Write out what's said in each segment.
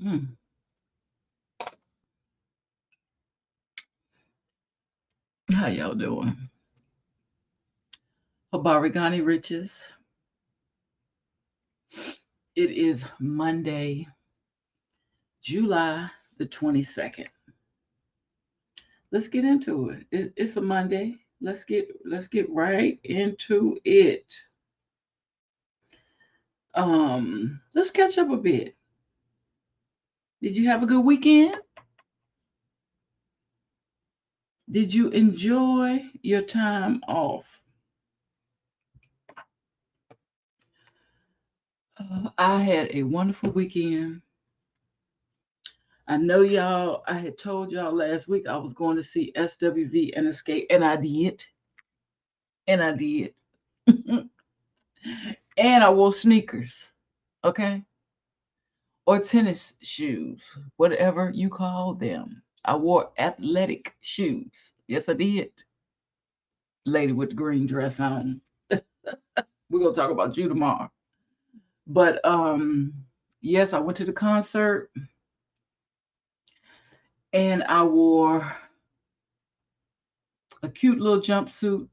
Mm. How y'all doing? Habarigani Riches. It is Monday, July the 22nd. Let's get into it. It's a Monday. Let's get right into it. Let's catch up a bit. Did you have a good weekend? Did you enjoy your time off? I had a wonderful weekend. I know y'all, I had told y'all last week I was going to see SWV and Escape, and I did. And I did. And I wore sneakers, okay? Or tennis shoes, whatever you call them. I wore athletic shoes. Yes, I did. Lady with the green dress on. We're gonna talk about you tomorrow. But yes, I went to the concert and I wore a cute little jumpsuit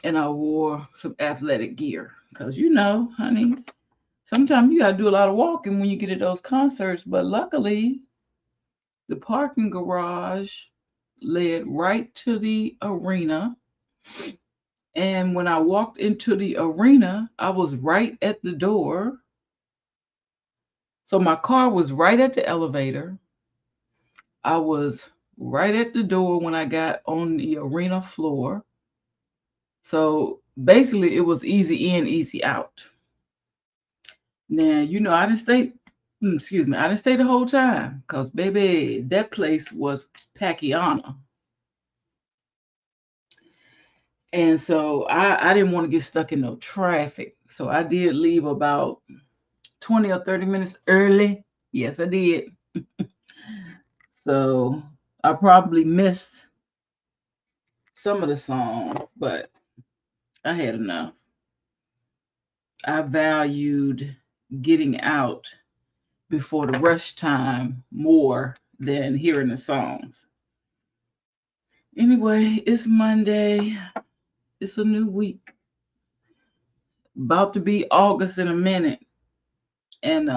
and I wore some athletic gear. Cause you know, honey, sometimes you gotta do a lot of walking when you get at those concerts. But luckily, the parking garage led right to the arena. And when I walked into the arena, I was right at the door. So my car was right at the elevator. I was right at the door when I got on the arena floor. So basically, it was easy in, easy out. Now, you know, I didn't stay the whole time because, baby, that place was Pacquiana. And so I didn't want to get stuck in no traffic. So I did leave about 20 or 30 minutes early. Yes, I did. So I probably missed some of the song, but I had enough. I valued getting out before the rush time more than hearing the songs. Anyway, it's Monday. It's a new week. About to be August in a minute. And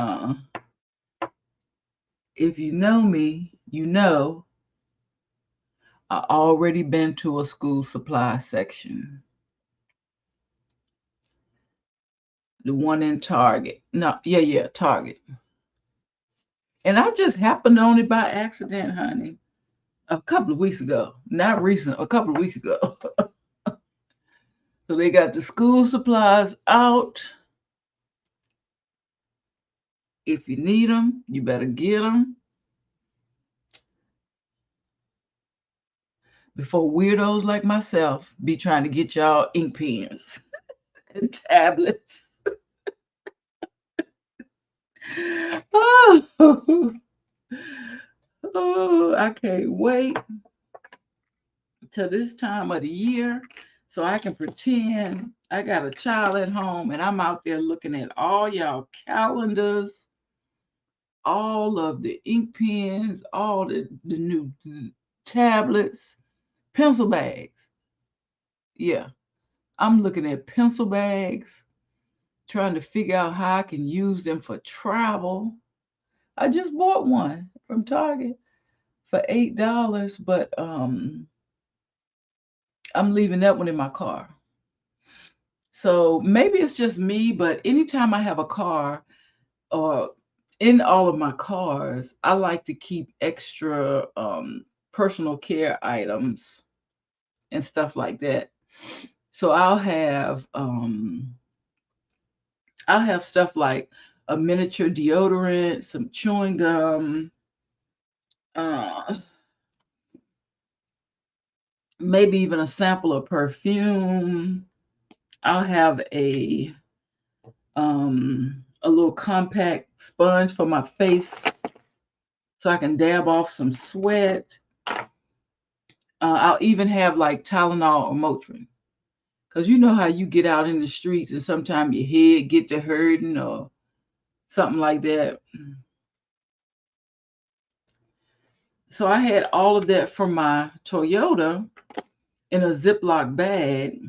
if you know me, you know I already been to a school supply section. The one in Target. No, yeah, Target. And I just happened on it by accident, honey. A couple of weeks ago. Not recent, a couple of weeks ago. So they got the school supplies out. If you need them, you better get them before weirdos like myself be trying to get y'all ink pens and tablets. Oh, oh, I can't wait till this time of the year so I can pretend I got a child at home and I'm out there looking at all y'all calendars, all of the ink pens, all the new tablets, pencil bags. Yeah, I'm looking at pencil bags, trying to figure out how I can use them for travel. I just bought one from Target for $8, but I'm leaving that one in my car. So maybe it's just me, but anytime I have a car or in all of my cars, I like to keep extra personal care items and stuff like that. So I'll have stuff like a miniature deodorant, some chewing gum, uh, maybe even a sample of perfume. I'll have a little compact sponge for my face so I can dab off some sweat. I'll even have like Tylenol or Motrin. Cause you know how you get out in the streets and sometimes your head get to hurting or something like that. So I had all of that from my Toyota in a Ziploc bag.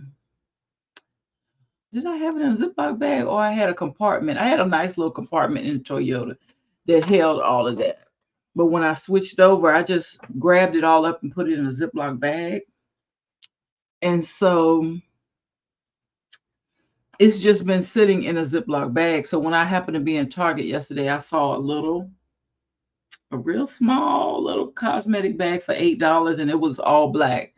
Did I have it in a Ziploc bag or I had a compartment? I had a nice little compartment in the Toyota that held all of that. But when I switched over, I just grabbed it all up and put it in a Ziploc bag. And so it's just been sitting in a Ziploc bag. So when I happened to be in Target yesterday, I saw a real small little cosmetic bag for $8 and it was all black.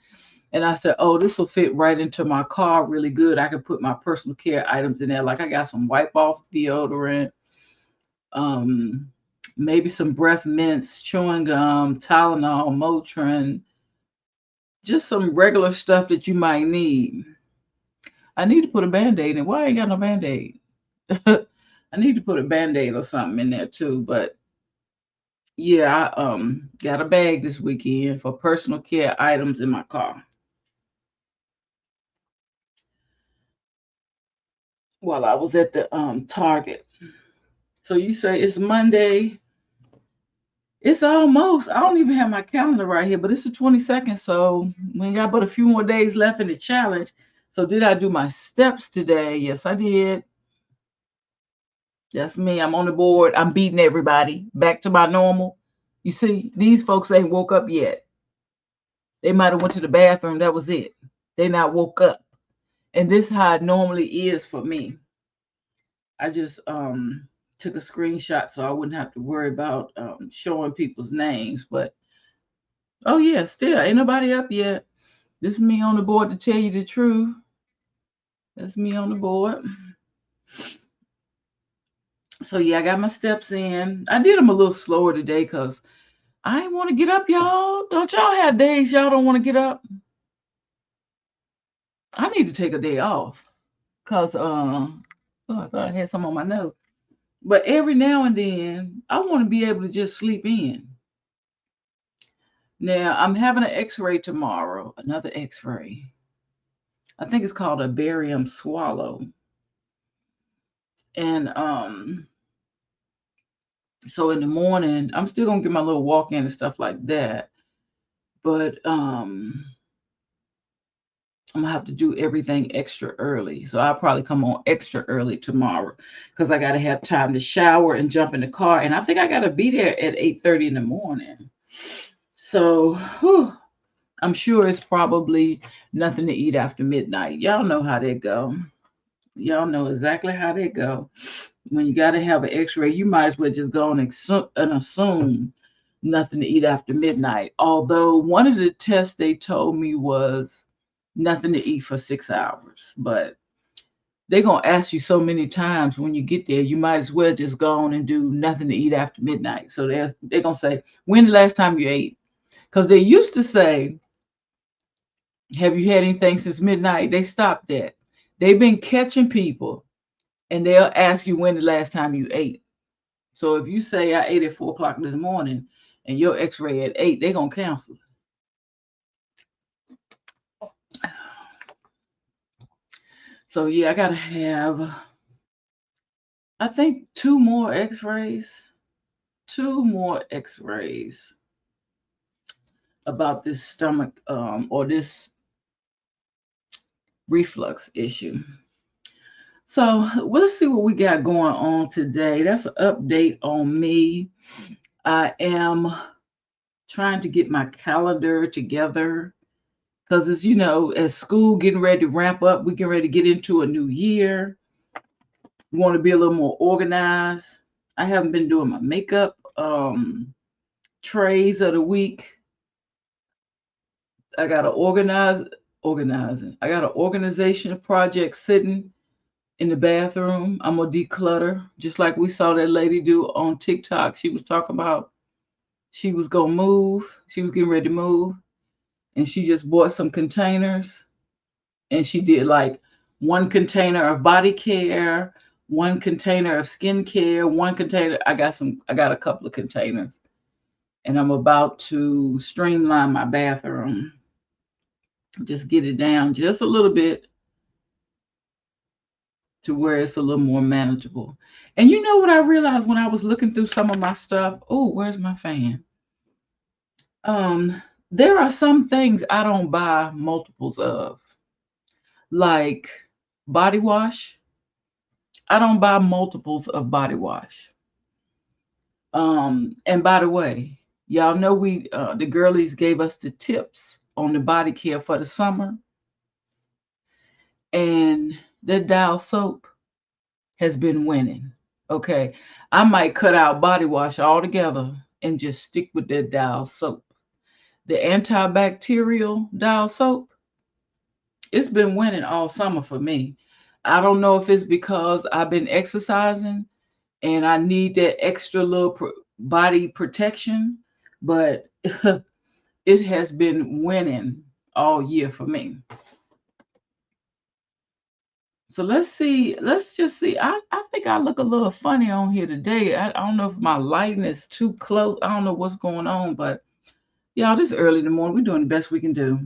And I said, oh, this will fit right into my car really good. I could put my personal care items in there. Like I got some wipe off deodorant, um, maybe some breath mints, chewing gum, Tylenol, Motrin, just some regular stuff that you might need. I need to put a Band-Aid in. Why I ain't got no Band-Aid? I need to put a Band-Aid or something in there too. But yeah, I got a bag this weekend for personal care items in my car. While I was at the Target. So you say it's Monday. It's almost, I don't even have my calendar right here, but it's the 22nd. So we ain't got but a few more days left in the challenge. So did I do my steps today? Yes, I did. That's me. I'm on the board. I'm beating everybody back to my normal. You see, these folks ain't woke up yet. They might have went to the bathroom. That was it. They not woke up. And this how it normally is for me. I just took a screenshot so I wouldn't have to worry about showing people's names. But oh yeah, still ain't nobody up yet. This is me on the board to tell you the truth. That's me on the board. So yeah, I got my steps in. I did them a little slower today because I ain't want to get up, y'all. Don't y'all have days y'all don't want to get up? I need to take a day off because oh, I thought I had some on my nose. But every now and then, I want to be able to just sleep in. Now I'm having an X-ray tomorrow. Another X-ray. I think it's called a barium swallow. And so in the morning, I'm still gonna get my little walk in and stuff like that. But I'm gonna have to do everything extra early. So I'll probably come on extra early tomorrow because I gotta have time to shower and jump in the car. And I think I gotta be there at 8:30 in the morning. So I'm sure it's probably nothing to eat after midnight. Y'all know how they go. Y'all know exactly how they go. When you got to have an X-ray, you might as well just go and assume nothing to eat after midnight. Although one of the tests they told me was nothing to eat for 6 hours, but they're gonna ask you so many times when you get there, you might as well just go on and do nothing to eat after midnight. So they're gonna say, when the last time you ate? Because they used to say, have you had anything since midnight? They stopped that. They've been catching people and they'll ask you when the last time you ate. So if you say I ate at 4 o'clock this morning and your X-ray at 8, they're gonna cancel. So yeah, I gotta have I think two more X-rays. Two more X-rays about this stomach or this reflux issue. So let's see what we got going on today. That's an update on me. I am trying to get my calendar together because it's, as school getting ready to ramp up, we getting ready to get into a new year. We want to be a little more organized. I haven't been doing my makeup trays of the week. I got organizing. I got an organization project sitting in the bathroom. I'm gonna declutter, just like we saw that lady do on TikTok. She was talking about she was gonna move. She was getting ready to move, and she just bought some containers, and she did like one container of body care, one container of skincare, one container. I got a couple of containers, and I'm about to streamline my bathroom. Just get it down just a little bit to where it's a little more manageable. And you know what I realized when I was looking through some of my stuff? Oh, where's my fan? Um, there are some things I don't buy multiples of, like body wash. I don't buy multiples of body wash. And by the way, y'all know we the girlies gave us the tips on the body care for the summer, and the Dial soap has been winning. Okay, I might cut out body wash altogether and just stick with that Dial soap. The antibacterial Dial soap, it's been winning all summer for me. I don't know if it's because I've been exercising and I need that extra little body protection, but it has been winning all year for me. So let's see. Let's just see. I think I look a little funny on here today. I don't know if my lighting is too close. I don't know what's going on, but y'all, this is early in the morning. We're doing the best we can do.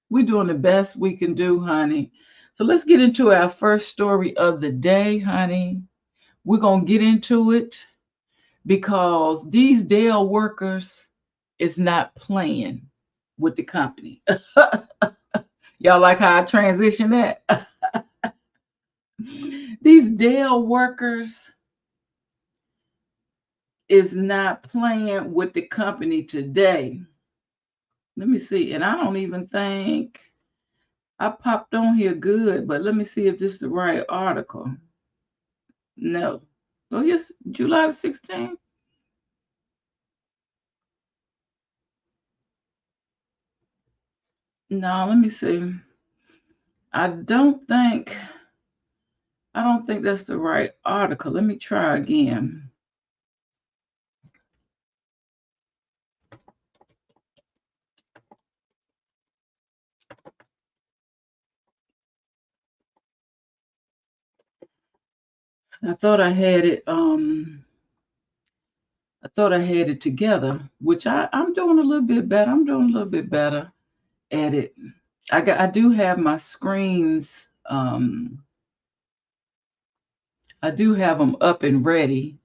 We're doing the best we can do, honey. So let's get into our first story of the day, honey. We're going to get into it because these Dell workers is not playing with the company. Y'all like how I transition that? These Dell workers is not playing with the company today. Let me see. And I don't even think I popped on here good, but let me see if this is the right article. No. Oh, yes, July the 16th. No, let me see. I don't think that's the right article. Let me try again. I thought I had it together, which I'm doing a little bit better. I'm doing a little bit better at it. I do have my screens I do have them up and ready.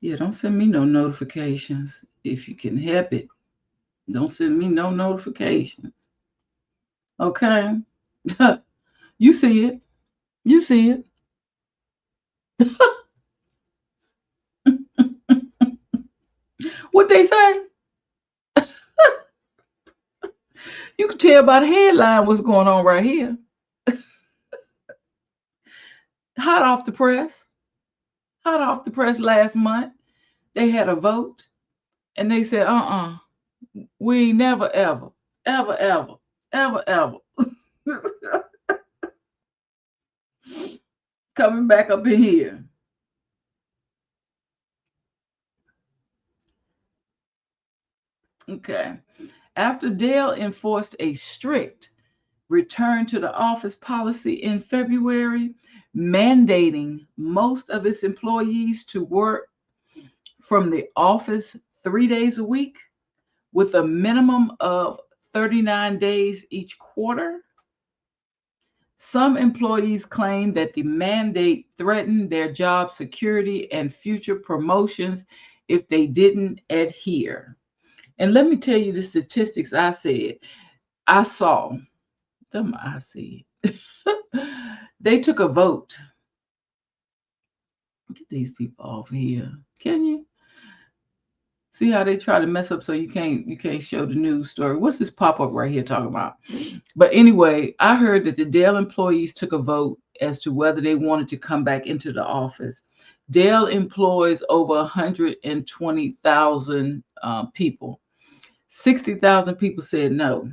Yeah, don't send me no notifications if you can help it. Don't send me no notifications. Okay? You see it. You see it. What they say? You can tell by the headline what's going on right here. Hot off the press. Hot off the press last month. They had a vote and they said, we never ever, ever, ever, ever, ever coming back up in here. Okay. After Dell enforced a strict return to the office policy in February, mandating most of its employees to work from the office 3 days a week with a minimum of 39 days each quarter. Some employees claim that the mandate threatened their job security and future promotions if they didn't adhere. And let me tell you the statistics I saw. I see. They took a vote. Get these people off here. Can you? See how they try to mess up so you can't show the news story. What's this pop-up right here talking about? But anyway, I heard that the Dell employees took a vote as to whether they wanted to come back into the office. Dell employs over 120,000 people. 60,000 people said no.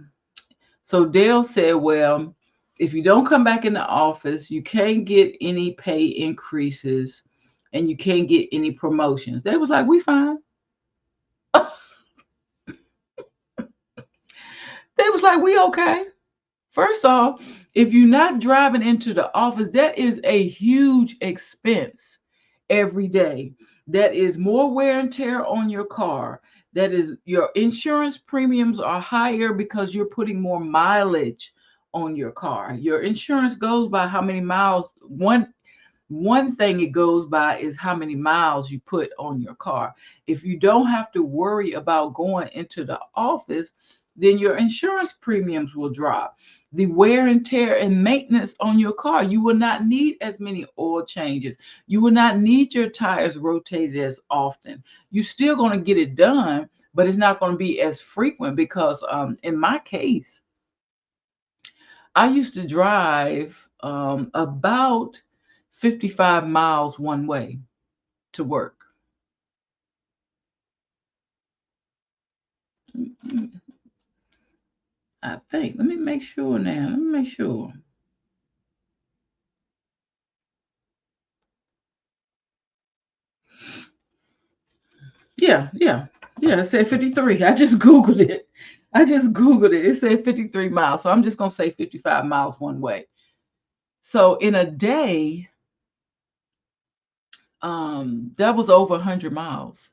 So Dell said, well, if you don't come back in the office, you can't get any pay increases and you can't get any promotions. They was like, we fine. They was like, we okay. First off, if you're not driving into the office, that is a huge expense every day. That is more wear and tear on your car. That is your insurance premiums are higher because you're putting more mileage on your car. Your insurance goes by how many miles. One thing it goes by is how many miles you put on your car. If you don't have to worry about going into the office, then your insurance premiums will drop. The wear and tear and maintenance on your car, you will not need as many oil changes. You will not need your tires rotated as often. You're still going to get it done, but it's not going to be as frequent because in my case, I used to drive about 55 miles one way to work. I think. Let me make sure now. Let me make sure. Yeah. It said 53. I just Googled it. It said 53 miles. So I'm just going to say 55 miles one way. So in a day, that was over 100 miles.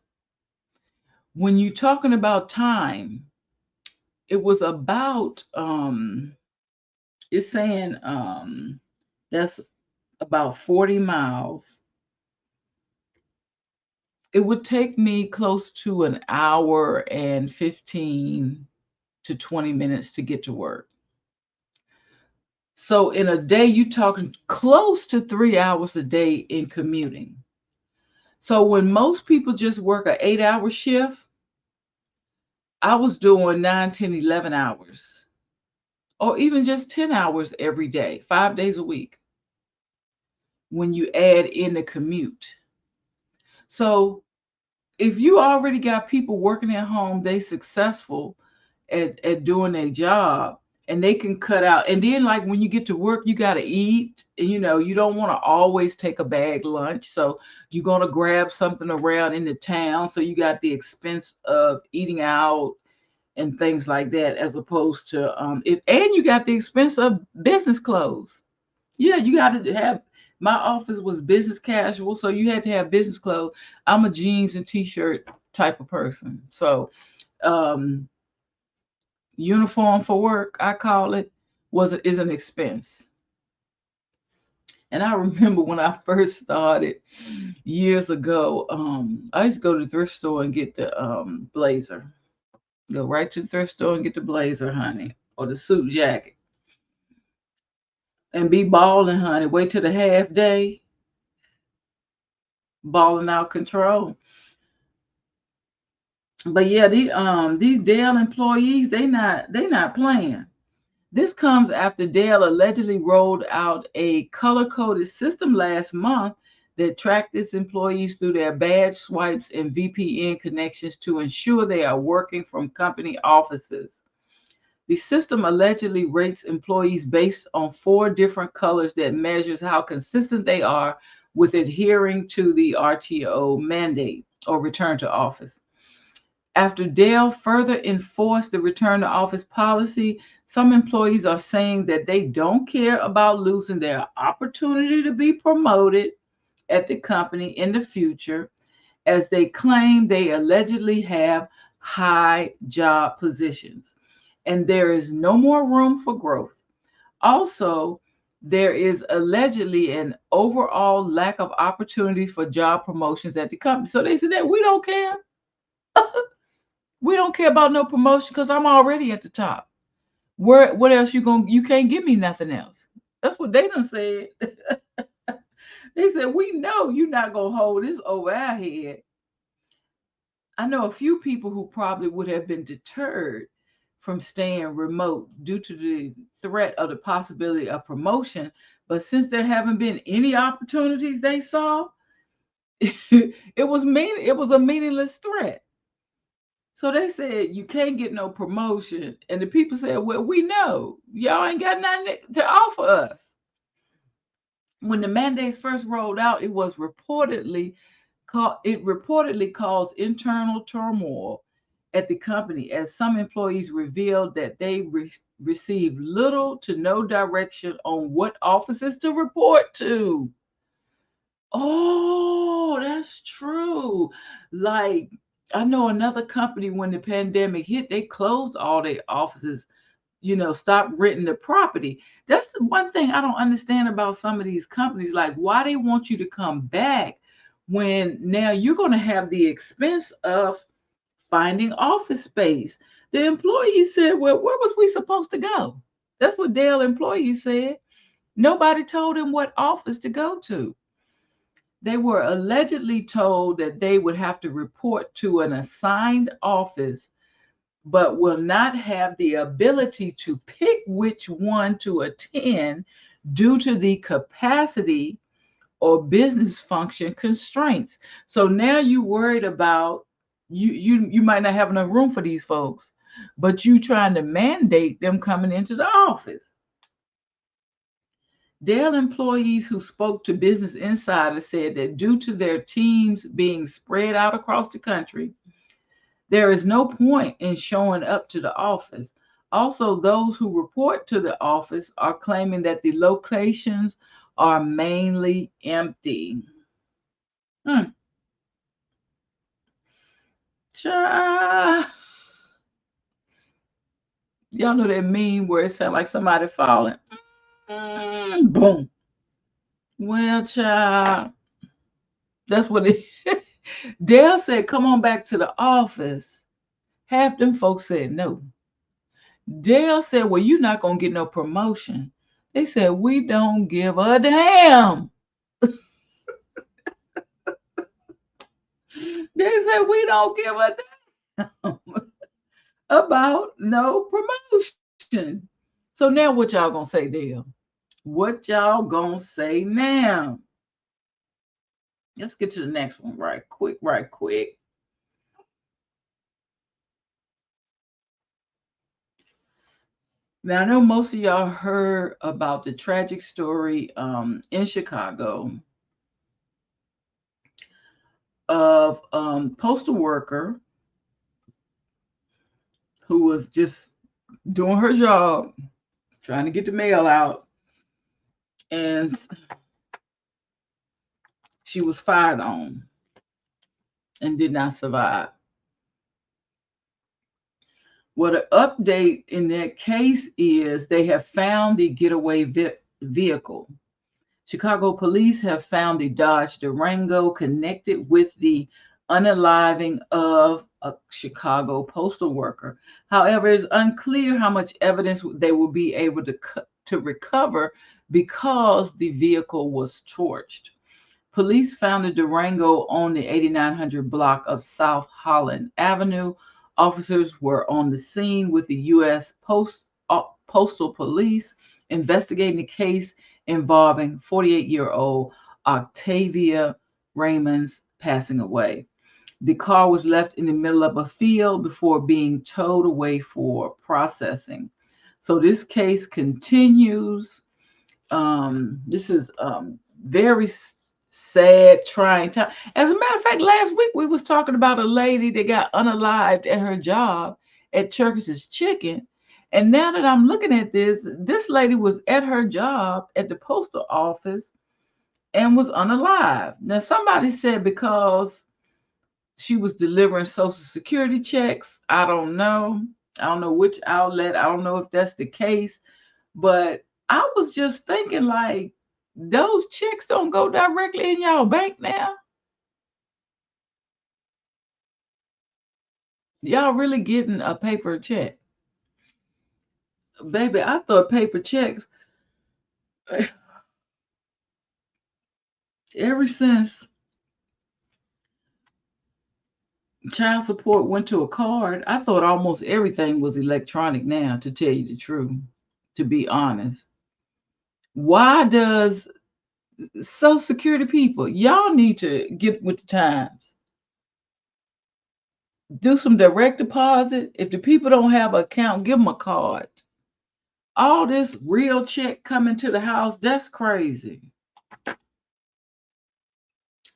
When you're talking about time, it was about, it's saying that's about 40 miles. It would take me close to an hour and 15 to 20 minutes to get to work. So in a day, you talking close to 3 hours a day in commuting. So when most people just work an 8-hour shift, I was doing 9, 10, 11 hours, or even just 10 hours every day, 5 days a week, when you add in the commute. So if you already got people working at home, they successful at doing their job, and they can cut out. And then like when you get to work, you got to eat, and you don't want to always take a bag lunch. So you're going to grab something around in the town. So you got the expense of eating out and things like that, as opposed to and you got the expense of business clothes. Yeah, you got to have. My office was business casual, so you had to have business clothes. I'm a jeans and t-shirt type of person, so um, uniform for work, I call it, is an expense. And I remember when I first started years ago, I used to go to the thrift store and get the blazer. Go right to the thrift store and get the blazer, honey, or the suit jacket, and be balling, honey. Wait till the half day, balling out control. But yeah, these Dell employees, they not playing. This comes after Dell allegedly rolled out a color-coded system last month that tracked its employees through their badge swipes and VPN connections to ensure they are working from company offices. The system allegedly rates employees based on 4 different colors that measures how consistent they are with adhering to the RTO mandate, or return to office. After Dell further enforced the return to office policy, some employees are saying that they don't care about losing their opportunity to be promoted at the company in the future, as they claim they allegedly have high job positions and there is no more room for growth. Also, there is allegedly an overall lack of opportunities for job promotions at the company. So they said that we don't care. We don't care about no promotion because I'm already at the top. What else you can't give me nothing else. That's what they done said. They said, we know you're not gonna hold this over our head. I know a few people who probably would have been deterred from staying remote due to the threat of the possibility of promotion, but since there haven't been any opportunities they saw, it was a meaningless threat. So they said you can't get no promotion, and the people said, well, we know y'all ain't got nothing to offer us. When the mandates first rolled out, it reportedly caused internal turmoil at the company, as some employees revealed that they received little to no direction on what offices to report to. Oh, that's true. Like, I know another company, when the pandemic hit, they closed all their offices stop renting the property. That's the one thing I don't understand about some of these companies, like why they want you to come back when now you're going to have the expense of finding office space. The employees said, well, where was we supposed to go? That's what Dell employees said. Nobody told them what office to go to. They were allegedly told that they would have to report to an assigned office, but will not have the ability to pick which one to attend due to the capacity or business function constraints. So now you worried about you might not have enough room for these folks, but you trying to mandate them coming into the office. Dell employees who spoke to Business Insider said that due to their teams being spread out across the country, there is no point in showing up to the office. Also, those who report to the office are claiming that the locations are mainly empty. Hmm. Y'all know that meme where it sounds like somebody falling. Boom. Well, child, that's what it. Dale said, "Come on back to the office." Half them folks said no. Dale said, "Well, you're not gonna get no promotion." They said, "We don't give a damn." They said, "We don't give a damn about no promotion." So now, what y'all gonna say, Dale? What y'all gonna say now? Let's get to the next one right quick, right quick. Now, I know most of y'all heard about the tragic story in Chicago of postal worker who was just doing her job, trying to get the mail out, and she was fired on and did not survive. Well, the update in that case is they have found the getaway vehicle. Chicago police have found the Dodge Durango connected with the unaliving of a Chicago postal worker. However, it's unclear how much evidence they will be able to recover because the vehicle was torched. Police found the Durango on the 8900 block of South Holland Avenue. Officers were on the scene with the U.S. Postal Police investigating the case involving 48-year-old Octavia Raymond's passing away. The car was left in the middle of a field before being towed away for processing. So this case continues. This is very sad, trying time. As a matter of fact, last week we was talking about a lady that got unalived at her job at Turkish's Chicken. And now that I'm looking at this lady was at her job at the postal office and was unalived. Now somebody said because she was delivering Social Security checks. I don't know. I don't know which outlet. I don't know if that's the case. But I was just thinking, like, those checks don't go directly in y'all bank now. Y'all really getting a paper check. Baby, I thought paper checks ever since child support went to a card. I thought almost everything was electronic now, to tell you the truth, to be honest. Why does Social Security people, y'all need to get with the times? Do some direct deposit. If the people don't have an account, give them a card. All this real check coming to the house, that's crazy.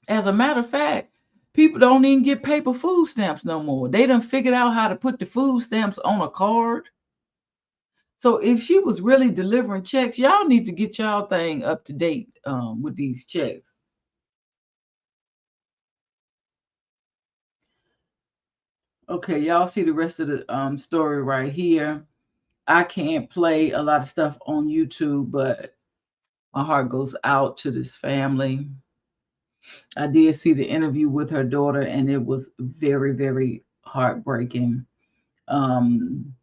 As a matter of fact, people don't even get paper food stamps no more. They done figured out how to put the food stamps on a card. So if she was really delivering checks, y'all need to get y'all thing up to date with these checks. Okay, y'all see the rest of the story right here. I can't play a lot of stuff on YouTube, but my heart goes out to this family. I did see the interview with her daughter, and it was very, very heartbreaking. Um,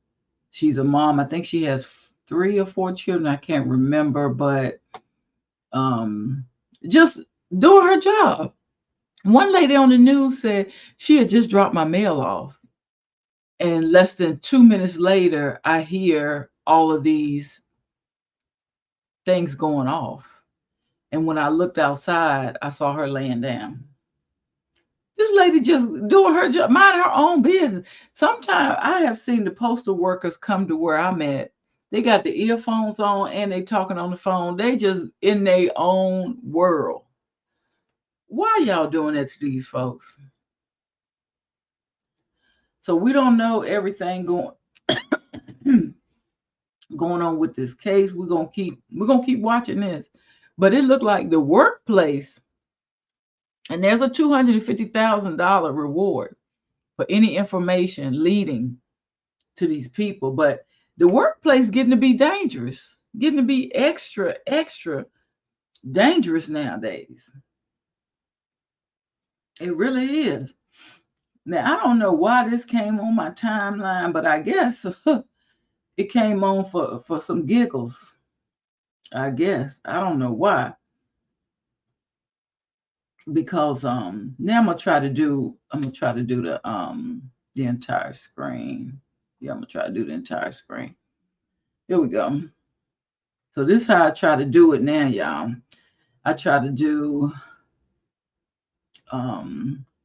she's a mom. I think she has 3 or 4 children. I can't remember, but just doing her job. One lady on the news said she had just dropped my mail off. And less than 2 minutes later, I hear all of these things going off. And when I looked outside, I saw her laying down. This lady just doing her job, mind her own business. Sometimes I have seen the postal workers come to where I'm at. They got the earphones on and they talking on the phone. They just in their own world. Why y'all doing that to these folks? So we don't know everything going going on with this case. We're gonna keep watching this. But it looked like the workplace, and there's a $250,000 reward for any information leading to these people. But the workplace getting to be dangerous, getting to be extra, extra dangerous nowadays. It really is. Now, I don't know why this came on my timeline, but I guess it came on for some giggles. I guess. I don't know why. Because now I'm gonna try to do the entire screen. Yeah, I'm gonna try to do the entire screen. Here we go. So this is how I try to do it now, y'all. I try to do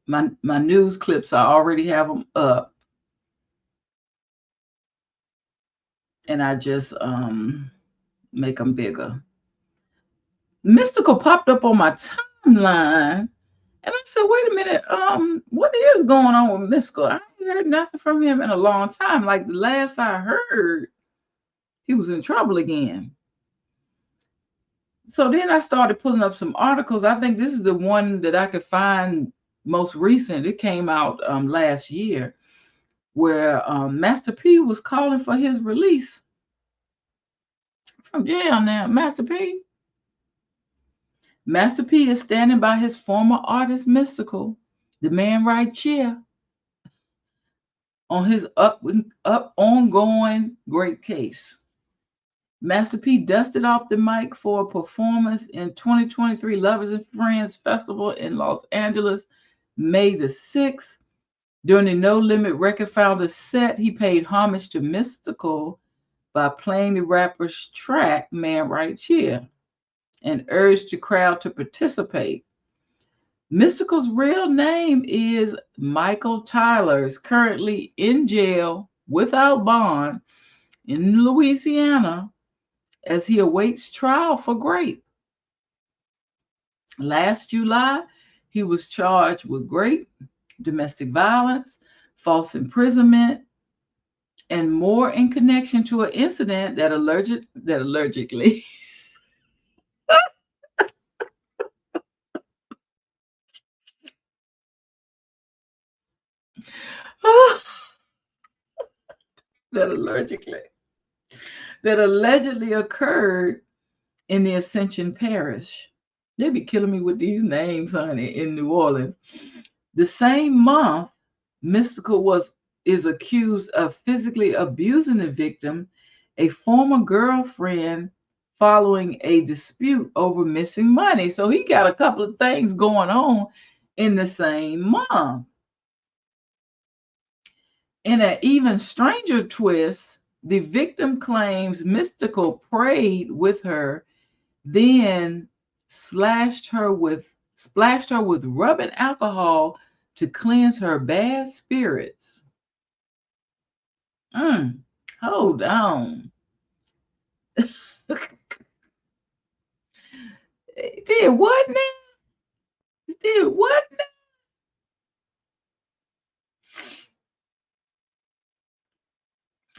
my news clips. I already have them up, and I just make them bigger. Mystikal popped up on my timeline, and I said, "Wait a minute, what is going on with Mystikal? I ain't heard nothing from him in a long time. Like the last I heard, he was in trouble again." So then I started pulling up some articles. I think this is the one that I could find most recent. It came out last year, where Master P was calling for his release from jail. Now, Master P is standing by his former artist Mystikal, the man right here, on his ongoing great case. Master P dusted off the mic for a performance in 2023 Lovers and Friends Festival in Los Angeles, May the 6th. During the No Limit Record Founders set, he paid homage to Mystikal by playing the rapper's track, Man Right Here, and urged the crowd to participate. Mystikal's real name is Michael Tyler, is currently in jail without bond in Louisiana as he awaits trial for rape. Last July, he was charged with rape, domestic violence, false imprisonment, and more in connection to an incident that allegedly that allegedly occurred in the Ascension Parish. They be killing me with these names, honey, in New Orleans. The same month, Mystikal is accused of physically abusing the victim, a former girlfriend, following a dispute over missing money. So he got a couple of things going on in the same month. In an even stranger twist, the victim claims Mystikal prayed with her, then splashed her with rubbing alcohol to cleanse her bad spirits. Hold on. Did what now? Did what now?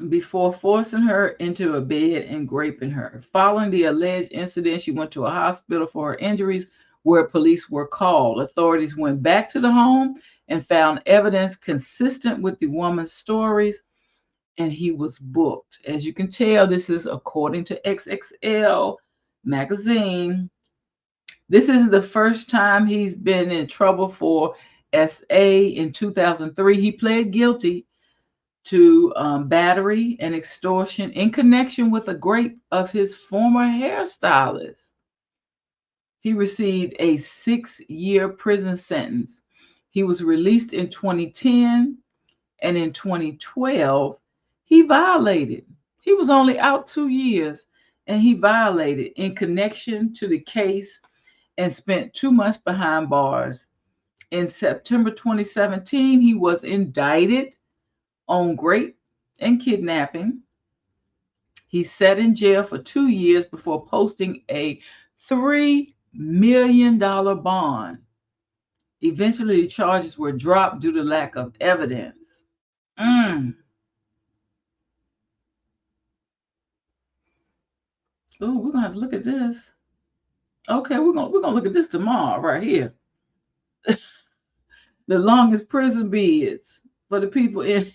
Before forcing her into a bed and raping her. Following the alleged incident, she went to a hospital for her injuries where police were called. Authorities went back to the home and found evidence consistent with the woman's stories. and he was booked. As you can tell, this is according to XXL magazine. This isn't the first time he's been in trouble for SA. In 2003, he pled guilty to battery and extortion in connection with a rape of his former hairstylist. He received a 6-year prison sentence. He was released in 2010, and in 2012, he violated. He was only out 2 years, and he violated in connection to the case and spent 2 months behind bars. In September 2017, he was indicted on rape and kidnapping. He sat in jail for 2 years before posting a $3 million bond. Eventually, the charges were dropped due to lack of evidence. Oh, we're gonna have to look at this. Okay, we're gonna look at this tomorrow, right here. The longest prison bids for the people in.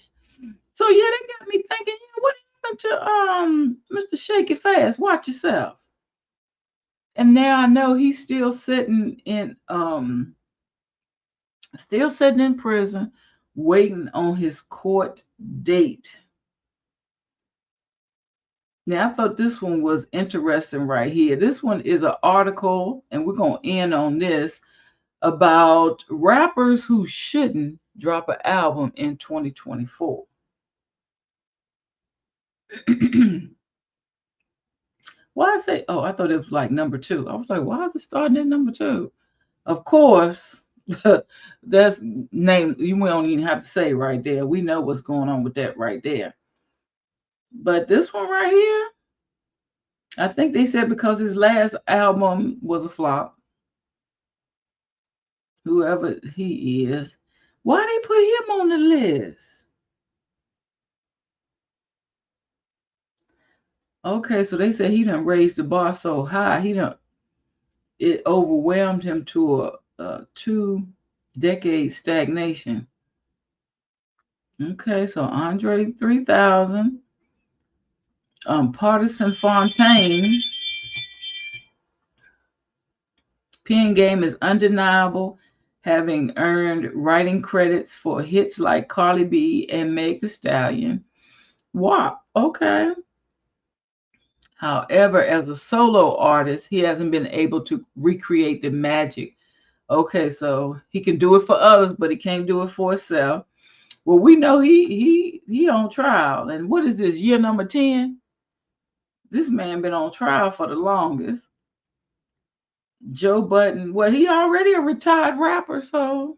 So yeah, they got me thinking, yeah, what happened to Mr. Shake It Fast? Watch yourself. And now I know he's still sitting in prison, waiting on his court date. Now I thought this one was interesting right here. This one is an article, and we're gonna end on this, about rappers who shouldn't drop an album in 2024. Why I say, oh, I thought it was like number 2. I was like, why is it starting at number 2? Of course, that's name you don't even have to say right there. We know what's going on with that right there. But this one right here, I think they said because his last album was a flop. Whoever he is, why they put him on the list? Okay, so they said he done raised the bar so high, it overwhelmed him to a 2-decade stagnation. Okay, so Andre 3000, Partisan Fontaine, pen game is undeniable, having earned writing credits for hits like Carly B and Meg Thee Stallion. Wow, okay. However, as a solo artist, he hasn't been able to recreate the magic. Okay, so he can do it for others, but he can't do it for himself. Well, we know he on trial. And what is this, year number 10? This man been on trial for the longest. Joe Budden, well, he already a retired rapper, so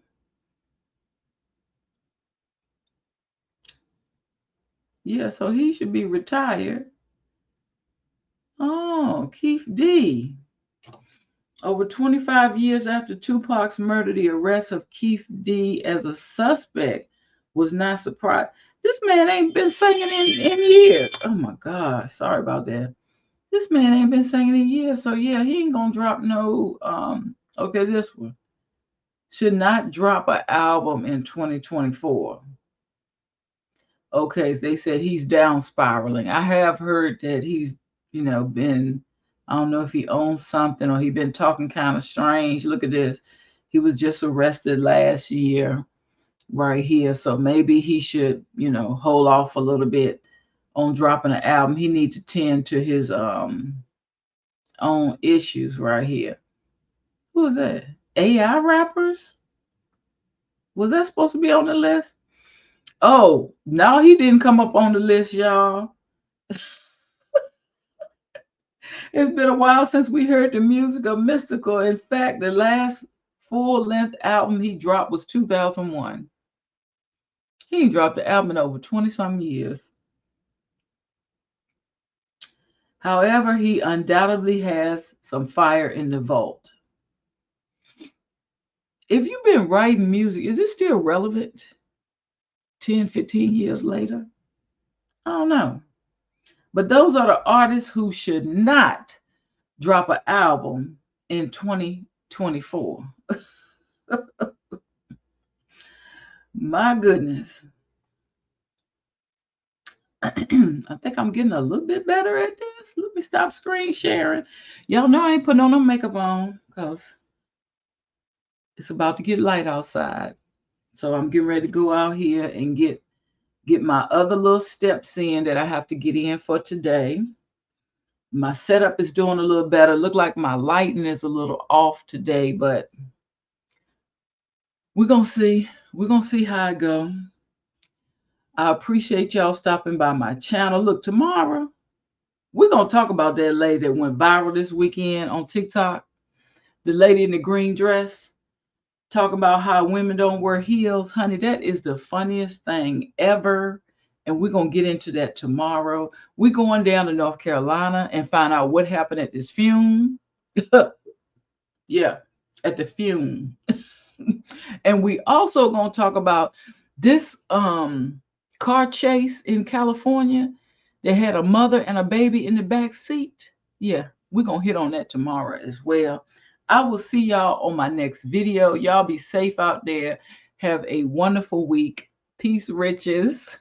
yeah, so he should be retired. Oh, Keith D. Over 25 years after Tupac's murder, the arrest of Keith D as a suspect was not surprised. This man ain't been singing in years. Oh my gosh, sorry about that. This man ain't been singing in years, so yeah, he ain't gonna drop no. Okay, this one should not drop an album in 2024. Okay, so they said he's down spiraling. I have heard that he's, been, I don't know if he owns something or he been talking kind of strange. Look at this. He was just arrested last year right here. So maybe he should, hold off a little bit on dropping an album. He needs to tend to his own issues right here. Who is that? AI rappers? Was that supposed to be on the list? Oh, no, he didn't come up on the list, y'all. It's been a while since we heard the music of Mystikal. In fact, the last full-length album he dropped was 2001. He ain't dropped the album in over 20-some years. However, he undoubtedly has some fire in the vault. If you've been writing music, is it still relevant 10, 15 years later? I don't know. But those are the artists who should not drop an album in 2024. My goodness. I think I'm getting a little bit better at this. Let me stop screen sharing. Y'all know I ain't putting on no makeup on because it's about to get light outside. So I'm getting ready to go out here and get my other little steps in that I have to get in for today. My setup is doing a little better. Look like my lighting is a little off today, but we're gonna see. We're gonna see how it go. I appreciate y'all stopping by my channel. Look, tomorrow we're gonna talk about that lady that went viral this weekend on TikTok. The lady in the green dress talking about how women don't wear heels. Honey, that is the funniest thing ever. And we're gonna get into that tomorrow. We're going down to North Carolina and find out what happened at this fume. Yeah, at the fume. And we also gonna talk about this car chase in California. They had a mother and a baby in the back seat. Yeah, we're gonna hit on that tomorrow as well. I will see y'all on my next video. Y'all be safe out there. Have a wonderful week. Peace, riches.